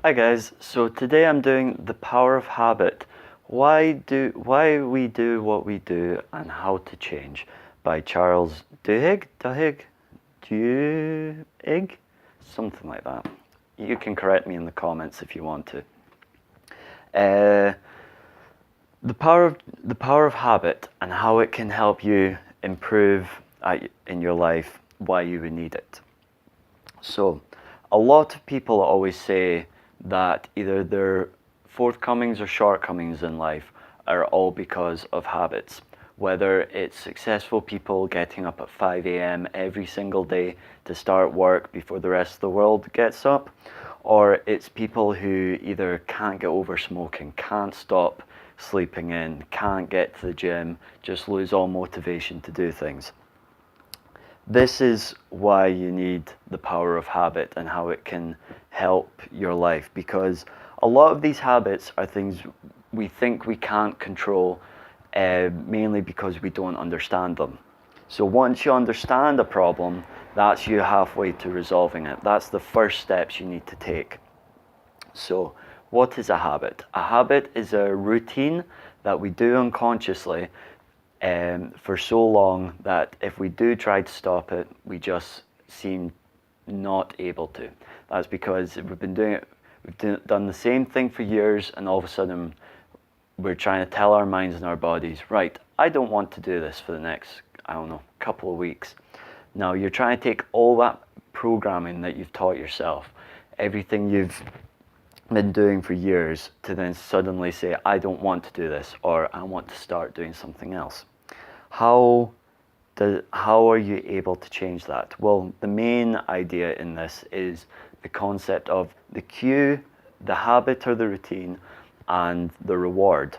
Hi guys, so today I'm doing The Power of Habit. Why we do what we do and how to change by Charles Duhigg, something like that. You can correct me in the comments if you want to. Uh, the power of habit and how it can help you improve in your life, why you would need it. So, a lot of people always say that either their forthcomings or shortcomings in life are all because of habits. Whether it's successful people getting up at 5 a.m. every single day to start work before the rest of the world gets up, or it's people who either can't get over smoking, can't stop sleeping in, can't get to the gym, just lose all motivation to do things. This is why you need the power of habit and how it can help your life, because a lot of these habits are things we think we can't control, mainly because we don't understand them. So once you understand a problem, that's you halfway to resolving it. That's the first steps you need to take. So what is a habit? A habit is a routine that we do unconsciously for so long that if we do try to stop it, we just seem not able to. That's because we've been doing it, done the same thing for years, and all of a sudden we're trying to tell our minds and our bodies, right, I don't want to do this for the next, I don't know, couple of weeks. Now you're trying to take all that programming that you've taught yourself, everything you've been doing for years, to then suddenly say, I don't want to do this, or I want to start doing something else. How are you able to change that? Well, the main idea in this is the concept of the cue, the habit or the routine, and the reward.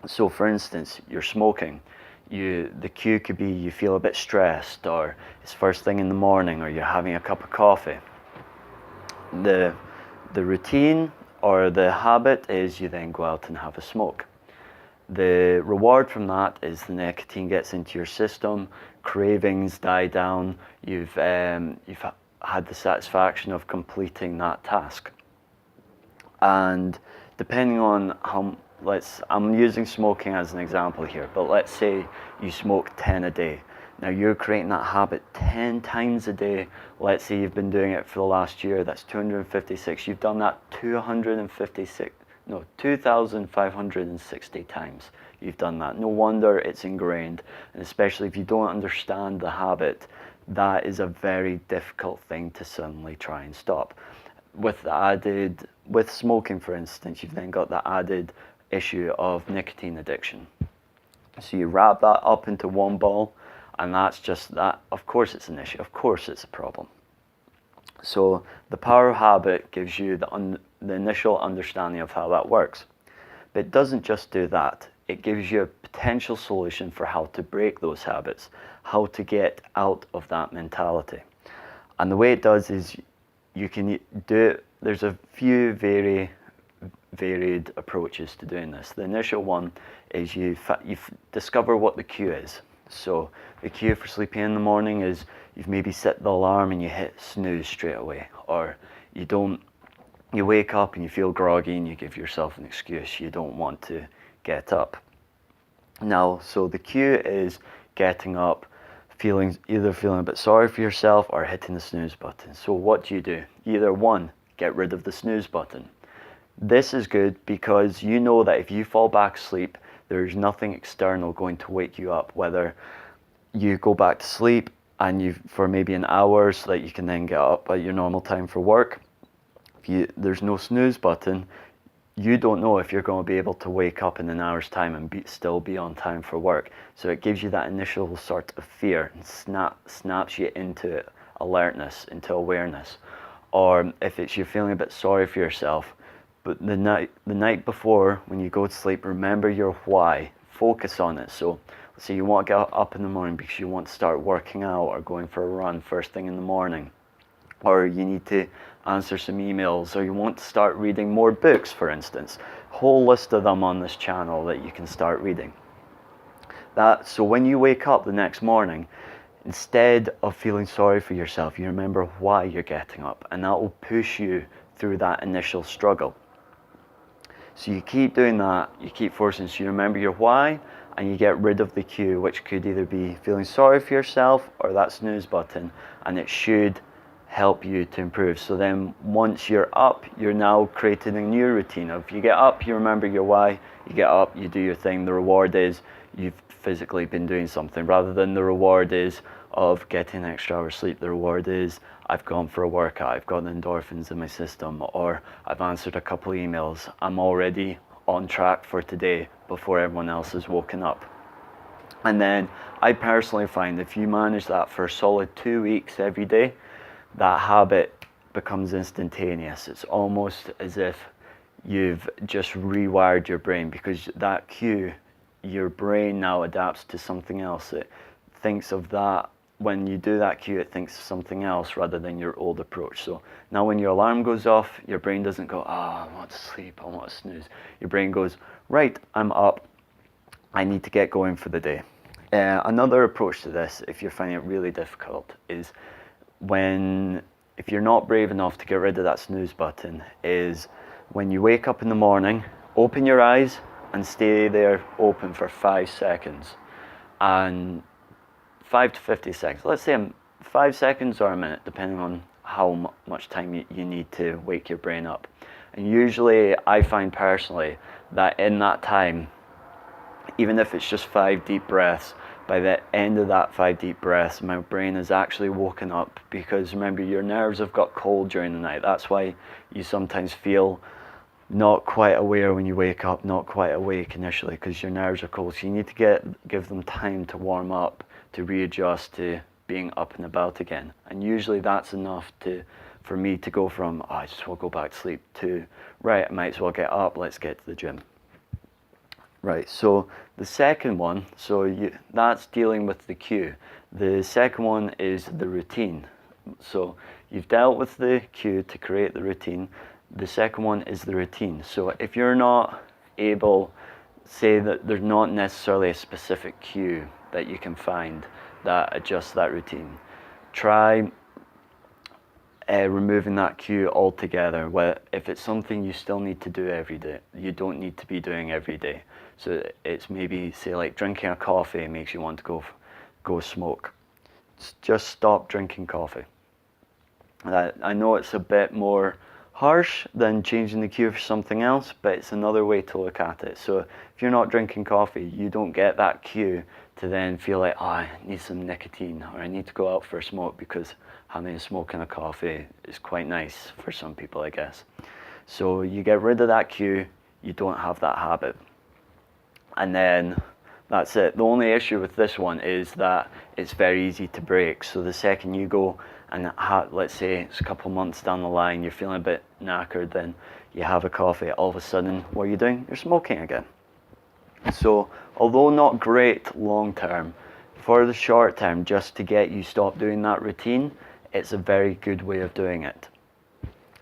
So for instance, you're smoking. The cue could be you feel a bit stressed, or it's first thing in the morning, or you're having a cup of coffee. The routine or the habit is you then go out and have a smoke. The reward from that is the nicotine gets into your system, cravings die down, you've had the satisfaction of completing that task. And depending on I'm using smoking as an example here, but let's say you smoke 10 a day. Now you're creating that habit 10 times a day. Let's say you've been doing it for the last year, that's 256. You've done that 2,560 times. You've done that. No wonder it's ingrained. And especially if you don't understand the habit, that is a very difficult thing to suddenly try and stop. With smoking, for instance, you've then got the added issue of nicotine addiction. So you wrap that up into one ball, and that's just that. Of course it's an issue, of course it's a problem. So the power of habit gives you the initial understanding of how that works. But it doesn't just do that. It gives you a potential solution for how to break those habits, how to get out of that mentality. And the way it does is you can do it. There's a few very varied approaches to doing this. The initial one is you discover what the cue is. So the cue for sleeping in the morning is you've maybe set the alarm and you hit snooze straight away, or you wake up and you feel groggy and you give yourself an excuse, you don't want to get up. Now, so the cue is getting up, either feeling a bit sorry for yourself or hitting the snooze button. So what do? Either one, get rid of the snooze button. This is good because you know that if you fall back asleep, there's nothing external going to wake you up, whether you go back to sleep and for maybe an hour so that you can then get up at your normal time for work. There's no snooze button, you don't know if you're going to be able to wake up in an hour's time and still be on time for work. So it gives you that initial sort of fear and snaps you into alertness, into awareness. Or if you're feeling a bit sorry for yourself, but the night before when you go to sleep, remember your why, focus on it. So let's say you want to get up in the morning because you want to start working out or going for a run first thing in the morning, or you need to answer some emails, or you want to start reading more books, for instance. Whole list of them on this channel that you can start reading. So when you wake up the next morning, instead of feeling sorry for yourself, you remember why you're getting up, and that will push you through that initial struggle. So you keep doing that, you keep forcing, so you remember your why, and you get rid of the cue, which could either be feeling sorry for yourself or that snooze button, and it should help you to improve. So then once you're up, you're now creating a new routine of, you get up, you remember your why, you get up, you do your thing. The reward is you've physically been doing something, rather than the reward is of getting an extra hour sleep. The reward is I've gone for a workout, I've got the endorphins in my system, or I've answered a couple of emails. I'm already on track for today before everyone else has woken up. And then I personally find if you manage that for a solid 2 weeks every day, that habit becomes instantaneous. It's almost as if you've just rewired your brain, because that cue, your brain now adapts to something else. It thinks of that. When you do that cue, it thinks of something else rather than your old approach. So now when your alarm goes off, your brain doesn't go, I want to sleep, I want to snooze. Your brain goes, right, I'm up, I need to get going for the day. Another approach to this, if you're finding it really difficult, is if you're not brave enough to get rid of that snooze button, is when you wake up in the morning, open your eyes and stay there open for 5 seconds. And 5 to 50 seconds. Let's say 5 seconds or a minute, depending on how much time you need to wake your brain up. And usually I find personally that in that time, even if it's just 5 deep breaths, by the end of that 5 deep breaths, my brain is actually woken up, because remember, your nerves have got cold during the night. That's why you sometimes feel not quite aware when you wake up, not quite awake initially, because your nerves are cold. So you need to give them time to warm up, to readjust to being up and about again. And usually that's enough for me to go from, I just want to go back to sleep, to, right, I might as well get up, let's get to the gym. Right, so the second one, that's dealing with the cue. The second one is the routine. So you've dealt with the cue to create the routine. The second one is the routine. So if you're not able, say that there's not necessarily a specific cue that you can find that adjusts that routine, try removing that cue altogether. If it's something you still need to do every day, you don't need to be doing every day. So it's maybe, say, like drinking a coffee makes you want to go smoke. Just stop drinking coffee. I know it's a bit more harsh than changing the cue for something else, but it's another way to look at it. So if you're not drinking coffee, you don't get that cue to then feel like, I need some nicotine, or I need to go out for a smoke, because having a smoke and a coffee is quite nice for some people, I guess. So you get rid of that cue, you don't have that habit. And then that's it. The only issue with this one is that it's very easy to break. So the second you go and let's say it's a couple months down the line, you're feeling a bit knackered, then you have a coffee, all of a sudden, what are you doing? You're smoking again. So although not great long term, for the short term, just to get you stop doing that routine, it's a very good way of doing it.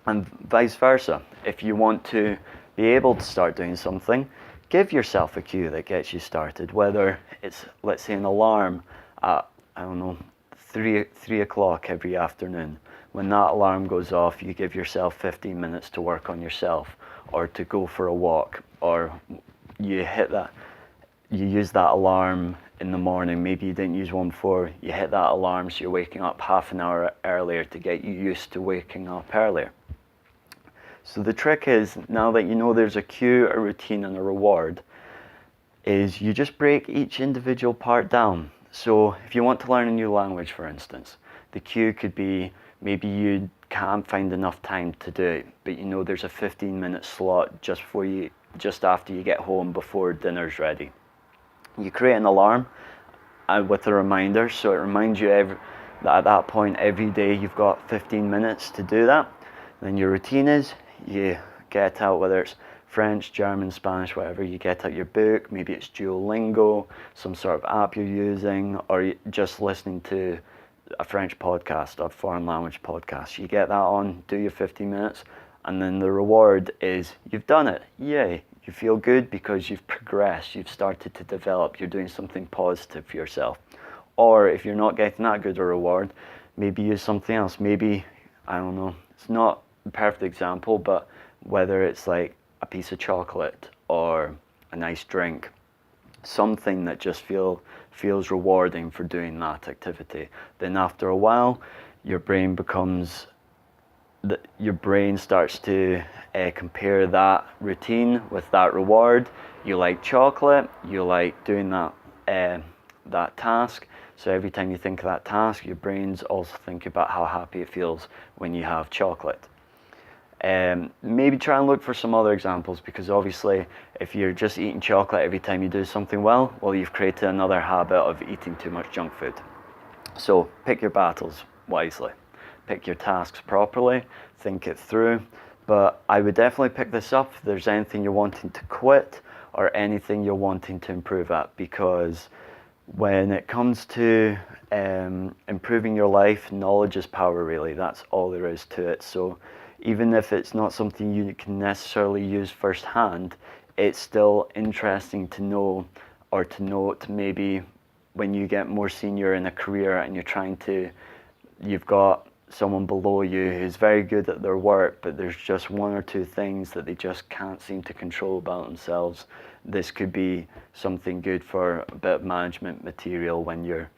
And vice versa. If you want to be able to start doing something, give yourself a cue that gets you started, whether it's, let's say, an alarm at, 3 o'clock every afternoon. When that alarm goes off, you give yourself 15 minutes to work on yourself, or to go for a walk, or you use that alarm in the morning. Maybe you didn't use one before, you hit that alarm so you're waking up half an hour earlier to get you used to waking up earlier. So the trick is, now that you know there's a cue, a routine, and a reward, is you just break each individual part down. So if you want to learn a new language, for instance, the cue could be, maybe you can't find enough time to do it, but you know there's a 15-minute slot just after you get home before dinner's ready. You create an alarm with a reminder, so it reminds you that at that point every day you've got 15 minutes to do that. Then your routine is, you get out, whether it's French, German, Spanish, whatever, you get out your book, maybe it's Duolingo, some sort of app you're using, or just listening to a French podcast or foreign language podcast. You get that on, do your 15 minutes, and then the reward is you've done it. Yay. You feel good because you've progressed, you've started to develop, you're doing something positive for yourself. Or if you're not getting that good a reward, maybe use something else. Maybe, it's not perfect example, but whether it's like a piece of chocolate or a nice drink, something that just feels rewarding for doing that activity, then after a while, your brain becomes your brain starts to compare that routine with that reward. You like chocolate, you like doing that task. So every time you think of that task, your brain's also thinking about how happy it feels when you have chocolate. Maybe try and look for some other examples, because obviously if you're just eating chocolate every time you do something well, you've created another habit of eating too much junk food. So pick your battles wisely. Pick your tasks properly, think it through. But I would definitely pick this up if there's anything you're wanting to quit or anything you're wanting to improve at, because when it comes to improving your life, knowledge is power, really. That's all there is to it. So even if it's not something you can necessarily use firsthand, it's still interesting to know, or to note maybe when you get more senior in a career and you've got someone below you who's very good at their work, but there's just one or two things that they just can't seem to control about themselves. This could be something good for a bit of management material when you're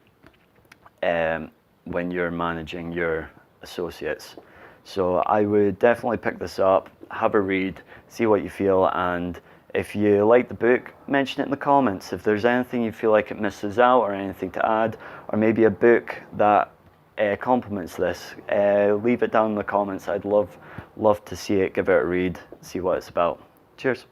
managing your associates. So I would definitely pick this up, have a read, see what you feel, and if you like the book, mention it in the comments. If there's anything you feel like it misses out, or anything to add, or maybe a book that complements this, leave it down in the comments. I'd love to see it, give it a read, see what it's about. Cheers.